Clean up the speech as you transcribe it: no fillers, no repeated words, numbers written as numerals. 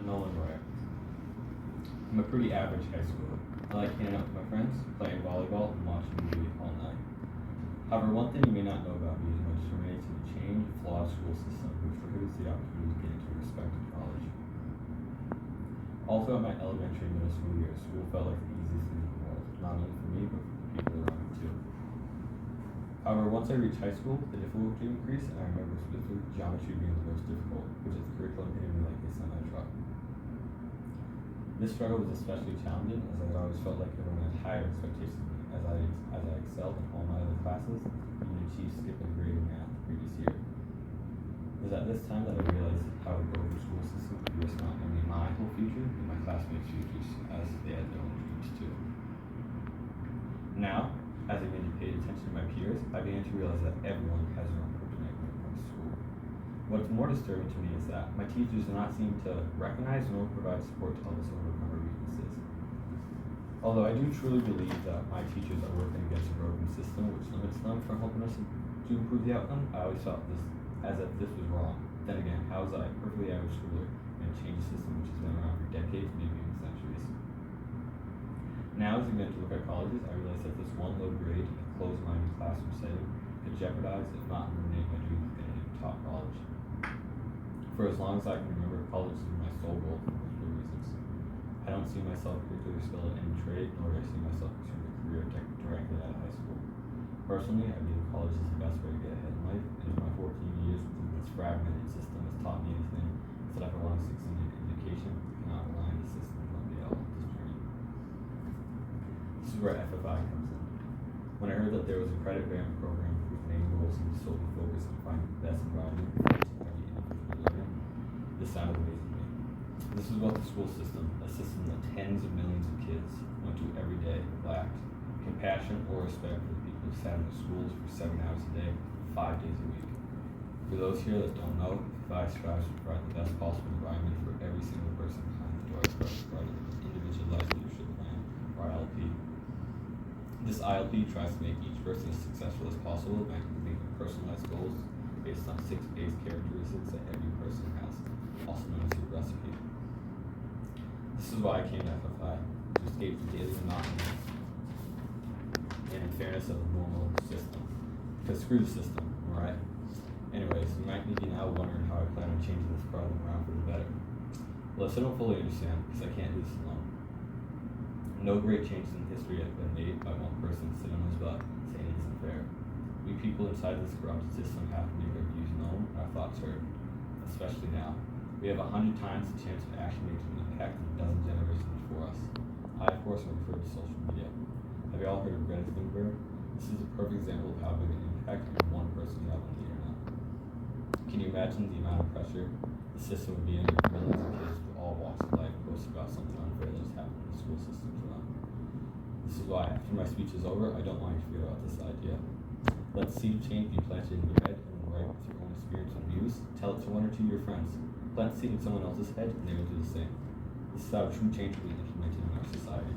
Nolan. I'm a pretty average high schooler. I like hanging out with my friends, playing volleyball, and watching movies all night. However, one thing you may not know about me is my determination to change the flawed school system which prohibits the opportunity to get into a respected college. Also, at my elementary and middle school years, school felt like the easiest thing in the world, not only for me, but for the people around me too. However, once I reached high school, the difficulty increased, and I remember specifically geometry being the most difficult, which is the curriculum hitting me like a semi-truck. This struggle was especially challenging as I always felt like everyone had higher expectations of me as I excelled in all my other classes and achieved skipping grade in math the previous year. It was at this time that I realized how a broken school system could risk not only my whole future, but my classmates' futures as they had their own dreams too. Now, as I began to pay attention to my peers, I began to realize that everyone has their own kryptonite when it comes to school. What's more disturbing to me is that my teachers do not seem to recognize nor provide support to help us overcome our weaknesses. Although I do truly believe that my teachers are working against a broken system which limits them from helping us to improve the outcome, I always felt this as if this was wrong. Then again, how was I, a perfectly average schooler, going to change a system which has been around for decades, maybe even centuries? Now, as I begin to look at colleges, I realize that this one low grade, closed-minded classroom setting could jeopardize, if not eliminate, my dream of getting into top college. For as long as I can remember, college is my sole goal for multiple reasons. I don't see myself particularly skilled in any trade, nor do I see myself pursuing a career directly out of high school. Personally, I believe college is the best way to get ahead in life, and if my 14 years within this fragmented system has taught me anything, it's that if I want to succeed in education, I cannot rely on the system to help me out on this journey. This is where FFI comes in. When I heard that there was a credit grant program whose main goal seemed to solely focus on finding the best environment for each and every individual learner, this sounded amazing to me. This is what the school system, a system that tens of millions of kids went to every day, lacked compassion or respect for the people who sat in the schools for 7 hours a day, 5 days a week. For those here that don't know, FFI strives to provide the best possible environment for every single person behind the door as part of the Individualized Leadership Plan, or ILP. This ILP tries to make each person as successful as possible by making personalized goals based on 6 base characteristics that every person has, also known as your recipe. This is why I came to FFI, to escape the daily monotony and in fairness of a normal system. Because screw the system, alright? Anyways, you might be now wondering how I plan on changing this problem around for the better. Well, I don't fully understand, because I can't do this alone. No great changes in history have been made by one person sitting on his butt saying it isn't fair. We people inside this corrupt system have to make our views known and our thoughts heard, especially now. We have 100 times the chance of actually making an impact in a dozen generations before us. I, of course, am referring to social media. Have you all heard of Greta Thunberg? This is a perfect example of how big an impact one person can have on the internet. Can you imagine the amount of pressure the system would be under if millions of kids with all walks of life post about something unfair that has happened in the school system for them? This is why, after my speech is over, I don't want you to forget about this idea. Let the seed of change be planted in your head, and when write with your own experience and views, tell it to 1 or 2 of your friends. Plant the seed in someone else's head, and they will do the same. This is how true change will be implemented in our society.